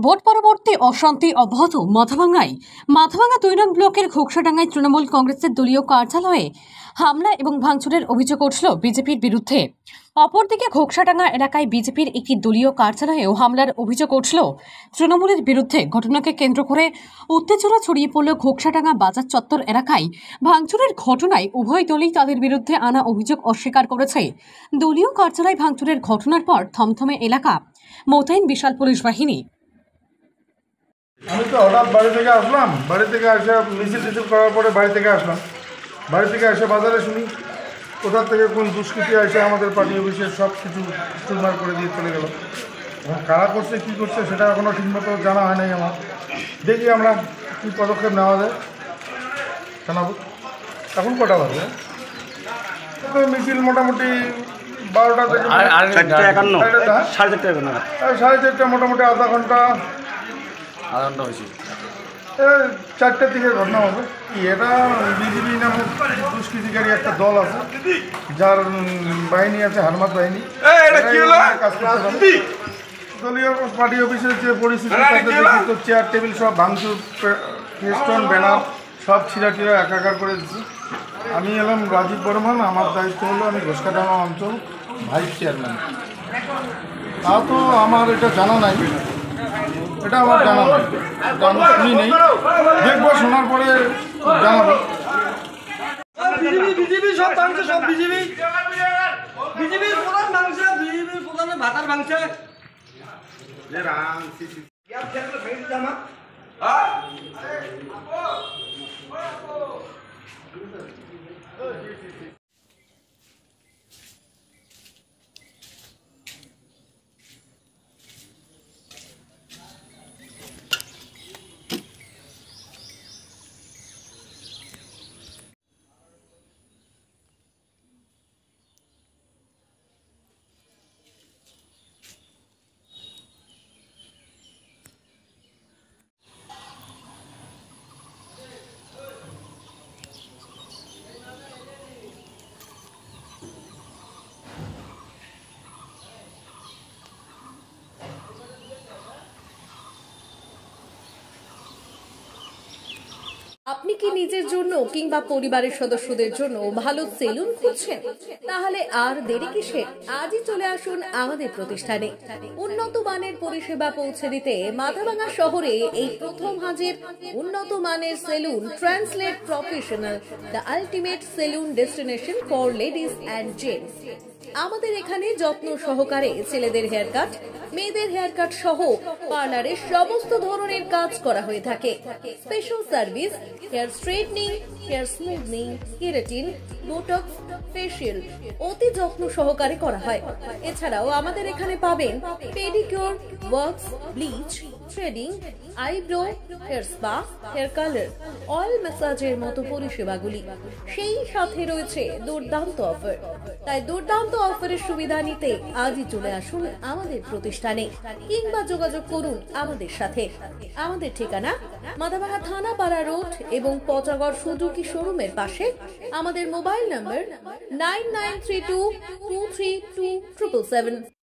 Vote পরবর্তী অশান্তি অব্যাহত মাথাভাঙা ২ নং ব্লকের ঘোকসাডাঙ্গায় তৃণমূল কংগ্রেসের দলীয় কার্যালয়ে হামলা এবং ভাঙচুরের অভিযোগ উঠল বিজেপির বিরুদ্ধে। অপরদিকে ঘোকসাডাঙ্গা এলাকায় বিজেপির একটি দলীয় কার্যালয়েও হামলার অভিযোগ উঠল তৃণমূলের বিরুদ্ধে। ঘটনাকে কেন্দ্র করে উত্তেজনা ছড়িয়ে পড়ল ঘোকসাডাঙ্গা বাজার চত্বর এলাকায়। ভাঙচুরের ঘটনায় উভয় দলই তাদের বিরুদ্ধে আনা অভিযোগ অস্বীকার করেছে। দলীয় কার্যালয় ভাঙচুরের ঘটনার পর থমথমে এলাকা, মোতায়েন বিশাল পুলিশ বাহিনী। আমি তো হঠাৎ বাড়ি থেকে আসলাম, বাড়ি থেকে এসে মিছিল করার পরে বাড়ি থেকে আসলাম। বাড়ি থেকে এসে বাজারে শুনি কোথা থেকে কোন দুষ্কৃতী এসে আমাদের পার্টি অফিসের সব কিছু চুরমার করে দিয়ে চলে গেল। এবং কারা করছে কী করছে সেটা এখনও ঠিকমতো জানা হয় নাই আমার। দেখি আমরা কী পদক্ষেপ নেওয়া যায় জানাবো। এখন কটা বাজে? মিছিল মোটামুটি 12টা থেকে 4:30 মোটামুটি আধা ঘন্টা হয়েছে। 4টের দিকে ঘটনা হবে কি, এটা বিজেপি নামক দুষ্কৃতিকারী একটা দল আছে, যার বাহিনী আছে হারমাত বাহিনী। দলীয় পার্টি অফিসের যে পরিস্থিতি, চেয়ার টেবিল সব ভাঙচুর, ফেস্টন ব্যানার সব ছিঁড়া একাকার করে দিচ্ছি। আমি এলাম রাজীব বর্মন, আমার দায়িত্ব হলো আমি ঘোষকাডাঙ্গা অঞ্চল ভাইস চেয়ারম্যান। তা তো আমার এটা জানা নাই, এটা আমার জানা নাই, আমি শুনি নেই, দেখবো শোনার পরে জানাবো। বিজেপি সব ভাঙছে, সব বিজেপির প্রধান ভাঙছে, বিজেপির প্রধানের ভাতার ভাঙছে। আপনি কি নিজের জন্য কিংবা পরিবারের সদস্যদের জন্য ভালো সেলুন খুঁজছেন? তাহলে আর দেরি কিসের? আজই চলে আসুন আমাদের প্রতিষ্ঠানে। উন্নত মানের পরিষেবা পৌঁছে দিতে মাথাভাঙা শহরে এই প্রথম হাজির উন্নত মানের salon translate professional, the ultimate salon destination for ladies and gents. আমাদের এখানে যত্ন সহকারে ছেলেদের হেয়ার কাট, মেয়েদের হেয়ার কাট সহ পার্লারের সমস্ত ধরনের কাজ করা হয়ে থাকে। Special service, hair straightening, hair smoothing, keratin, Botox, facial অতি যত্ন সহকারে করা হয়। এছাড়াও আমাদের এখানে পাবেন pedicure, wax, bleach, threading, eyebrow, hair spa, hair colour, oil ম্যাসাজের মতো পরিষেবাগুলি। সেই সাথে রয়েছে দুর্দান্ত অফার। তাই দুর্দান্ত অফারের সুবিধা নিতে আজই চলে আসুন আমাদের প্রতিষ্ঠানে কিংবা যোগাযোগ করুন আমাদের সাথে। আমাদের ঠিকানা মাথাভাঙা থানাপাড়া রোড এবং পচাগড় সুজুকি শোরুমের পাশে। আমাদের মোবাইল নম্বর 9932232777।